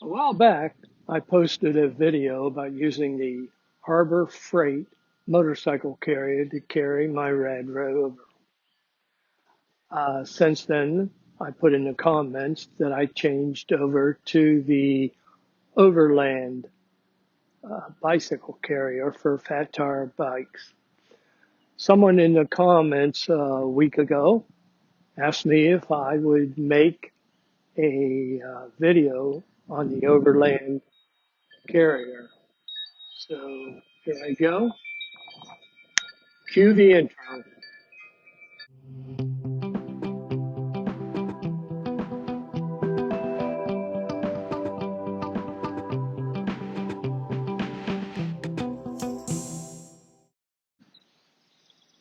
A while back, I posted a video about using the Harbor Freight motorcycle carrier to carry my RADROVER. Since then, I put in the comments that I changed over to the Overland bicycle carrier for fat tire bikes. Someone in the comments a week ago asked me if I would make a video on the Overland carrier. So here I go. Cue the intro.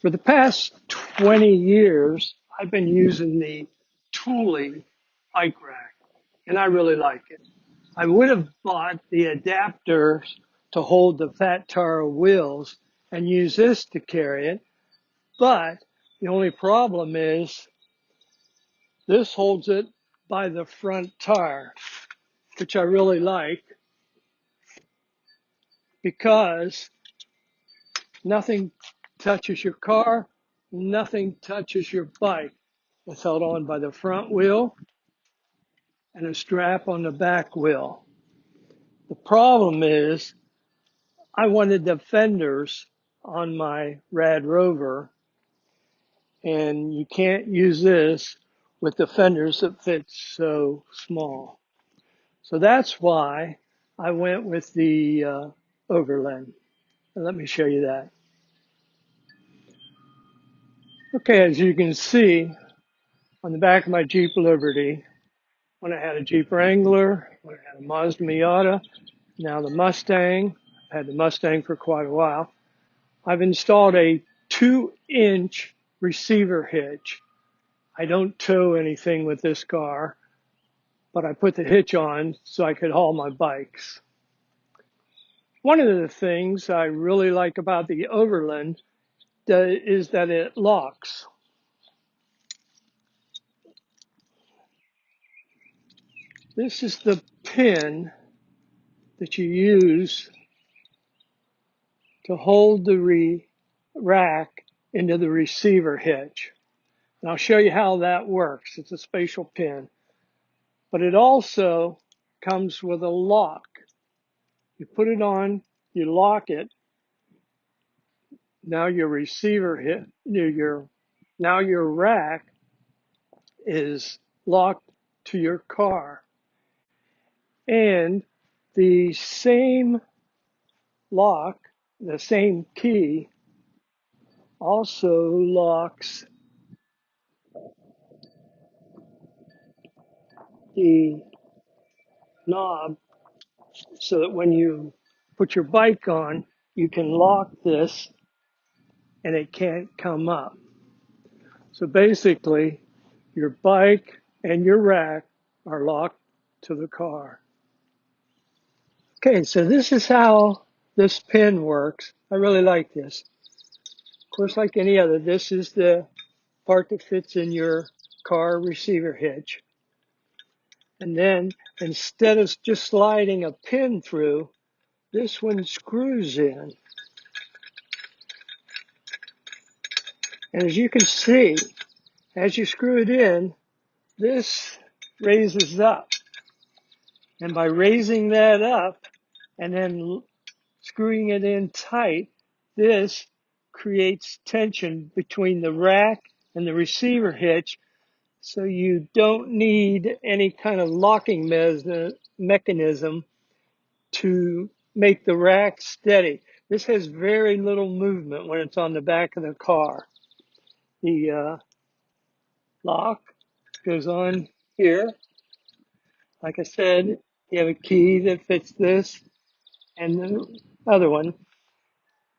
For the past 20 years, I've been using the Thule bike rack, and I really like it. I would have bought the adapters to hold the fat tire wheels and use this to carry it, but the only problem is this holds it by the front tire, which I really like because nothing touches your car, nothing touches your bike. It's held on by the front wheel and a strap on the back wheel. The problem is I wanted the fenders on my RADROVER, and you can't use this with the fenders that fit so small. So that's why I went with the Overland. And let me show you that. Okay, as you can see on the back of my Jeep Liberty, when I had a Jeep Wrangler, when I had a Mazda Miata, now the Mustang, I've had the Mustang for quite a while, I've installed a 2-inch receiver hitch. I don't tow anything with this car, but I put the hitch on so I could haul my bikes. One of the things I really like about the Overland is that it locks. This is the pin that you use to hold the rack into the receiver hitch. And I'll show you how that works. It's a spatial pin. But it also comes with a lock. You put it on, you lock it. Now your receiver now your rack is locked to your car. And the same lock, the same key, also locks the knob so that when you put your bike on, you can lock this and it can't come up. So basically, your bike and your rack are locked to the car. Okay, so this is how this pin works. I really like this. Of course, like any other, this is the part that fits in your car receiver hitch. And then instead of just sliding a pin through, this one screws in. And as you can see, as you screw it in, this raises up. And by raising that up and then screwing it in tight, this creates tension between the rack and the receiver hitch, so you don't need any kind of locking mechanism to make the rack steady. This has very little movement when it's on the back of the car. The lock goes on here. Like I said, you have a key that fits this and the other one.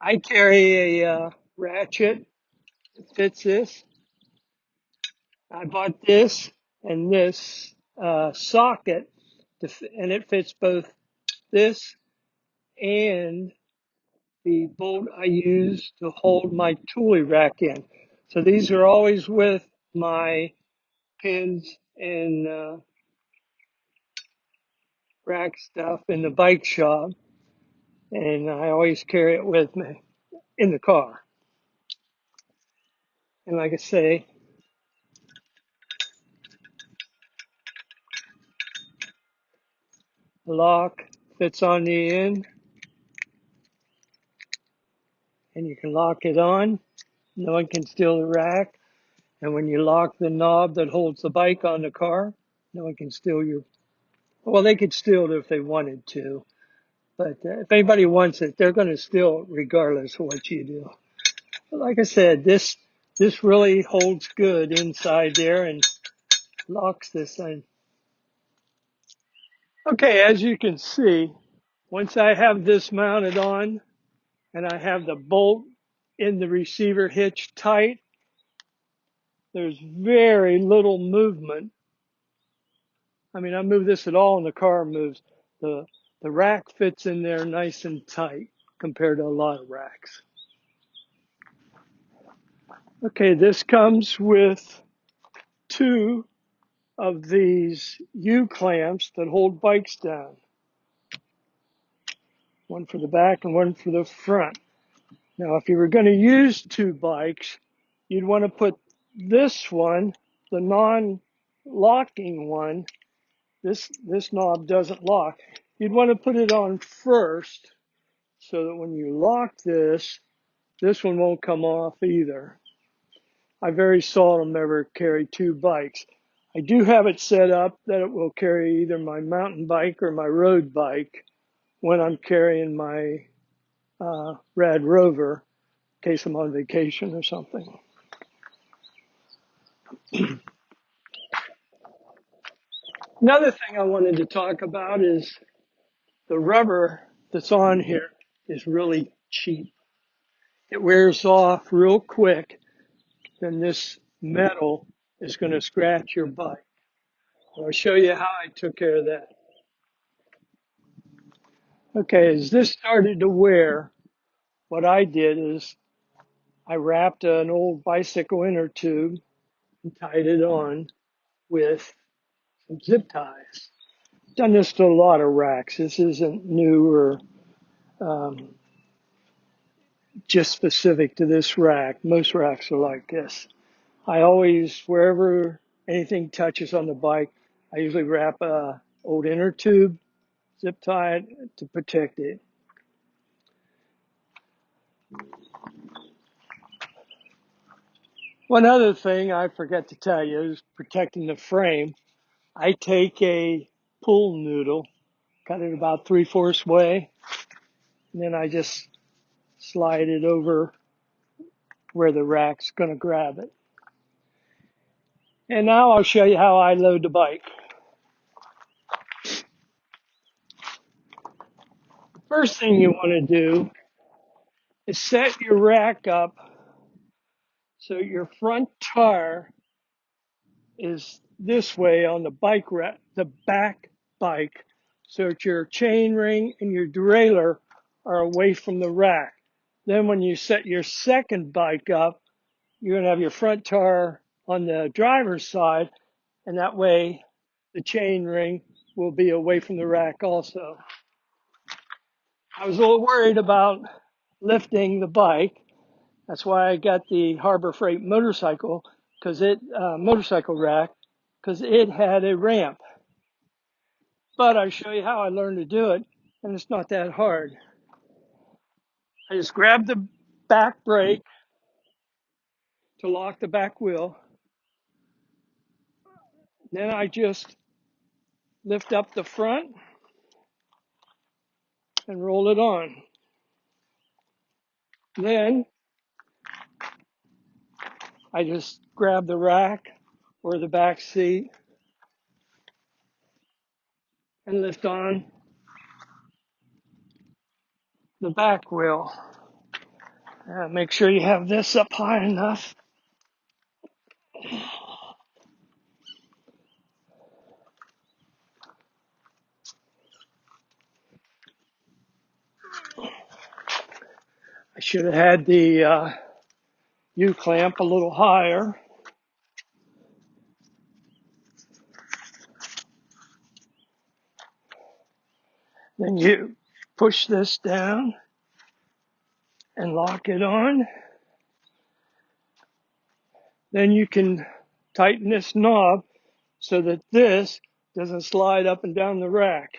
I carry a ratchet that fits this. I bought this and this socket, and it fits both this and the bolt I use to hold my Thule rack in. So these are always with my pins and rack stuff in the bike shop, and I always carry it with me in the car. And like I say, the lock fits on the end, and you can lock it on. No one can steal the rack. And when you lock the knob that holds the bike on the car, no one can steal your, well, they could steal it if they wanted to. But if anybody wants it, they're going to steal it regardless of what you do. But like I said, this really holds good inside there and locks this thing. Okay, as you can see, once I have this mounted on and I have the bolt in the receiver hitch tight, there's very little movement. I mean, I move this at all and the car moves. The rack fits in there nice and tight compared to a lot of racks. Okay, this comes with two of these U-clamps that hold bikes down. One for the back and one for the front. Now, if you were going to use two bikes, you'd want to put this one, the non-locking one, this knob doesn't lock. You'd want to put it on first so that when you lock this one won't come off either. I very seldom ever carry two bikes. I do have it set up that it will carry either my mountain bike or my road bike when I'm carrying my RADROVER in case I'm on vacation or something. Another thing I wanted to talk about is the rubber that's on here is really cheap. It wears off real quick, then this metal is going to scratch your bike. I'll show you how I took care of that. Okay, as this started to wear, what I did is I wrapped an old bicycle inner tube and tied it on with some zip ties. Done this to a lot of racks. This isn't new or just specific to this rack. Most racks are like this. I always, wherever anything touches on the bike, I usually wrap a old inner tube, zip tie it to protect it. One other thing I forgot to tell you is protecting the frame. I take a pool noodle, cut it about 3/4 way, and then I just slide it over where the rack's going to grab it. And now I'll show you how I load the bike. First thing you want to do is set your rack up so your front tire is this way on the bike rack, the back bike, so that your chain ring and your derailleur are away from the rack. Then when you set your second bike up, you're going to have your front tire on the driver's side, and that way the chain ring will be away from the rack also. I was a little worried about lifting the bike. That's why I got the Harbor Freight motorcycle motorcycle rack, because it had a ramp. But I'll show you how I learned to do it, and it's not that hard. I just grab the back brake to lock the back wheel. Then I just lift up the front and roll it on. Then I just grab the rack or the back seat and lift on the back wheel. Make sure you have this up high enough. I should have had the U-clamp a little higher. Then you push this down and lock it on. Then you can tighten this knob so that this doesn't slide up and down the rack.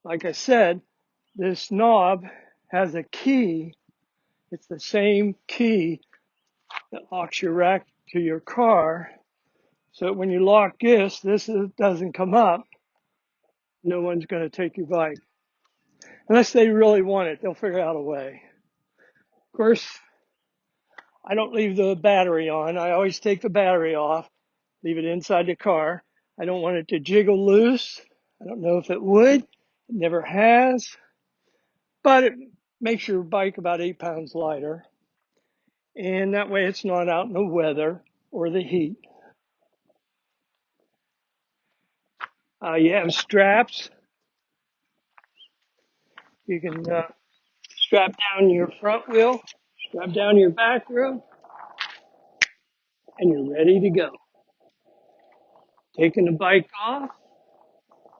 Like I said, this knob has a key. It's the same key that locks your rack to your car. So when you lock this doesn't come up. No one's going to take your bike. Unless they really want it, they'll figure out a way. Of course, I don't leave the battery on. I always take the battery off, leave it inside the car. I don't want it to jiggle loose. I don't know if it would. It never has. But it makes your bike about 8 pounds lighter. And that way it's not out in the weather or the heat. You have straps. You can strap down your front wheel, strap down your back wheel, and you're ready to go. Taking the bike off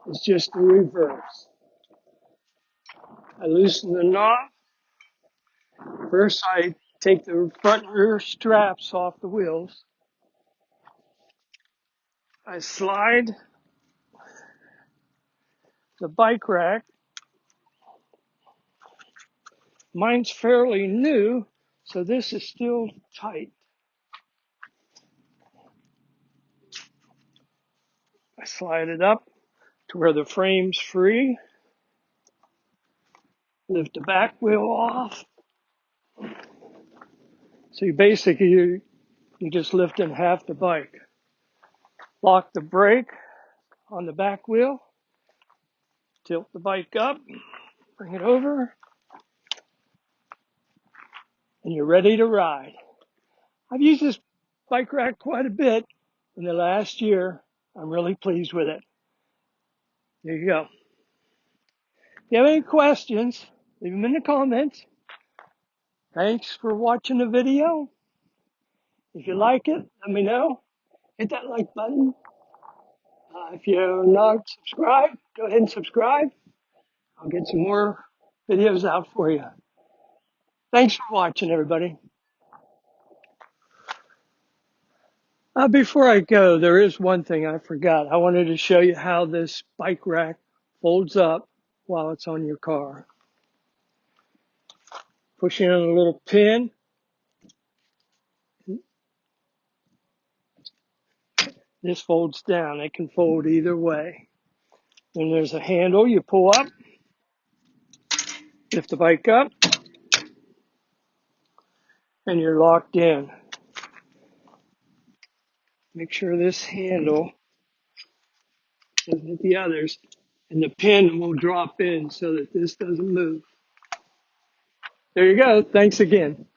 is just the reverse. I loosen the knob. First, I take the front and rear straps off the wheels. I slide the bike rack. Mine's fairly new, so this is still tight. I slide it up to where the frame's free. Lift the back wheel off. So you just lift in half the bike. Lock the brake on the back wheel. Tilt the bike up. Bring it over. And you're ready to ride. I've used this bike rack quite a bit in the last year. I'm really pleased with it. There you go. If you have any questions, leave them in the comments. Thanks for watching the video. If you like it, let me know. Hit that like button. If you're not subscribed, go ahead and subscribe. I'll get some more videos out for you. Thanks for watching, everybody. Before I go, there is one thing I forgot. I wanted to show you how this bike rack folds up while it's on your car. Push in a little pin. This folds down. It can fold either way. Then there's a handle you pull up. Lift the bike up. And you're locked in. Make sure this handle doesn't hit the others. And the pin will drop in so that this doesn't move. There you go. Thanks again.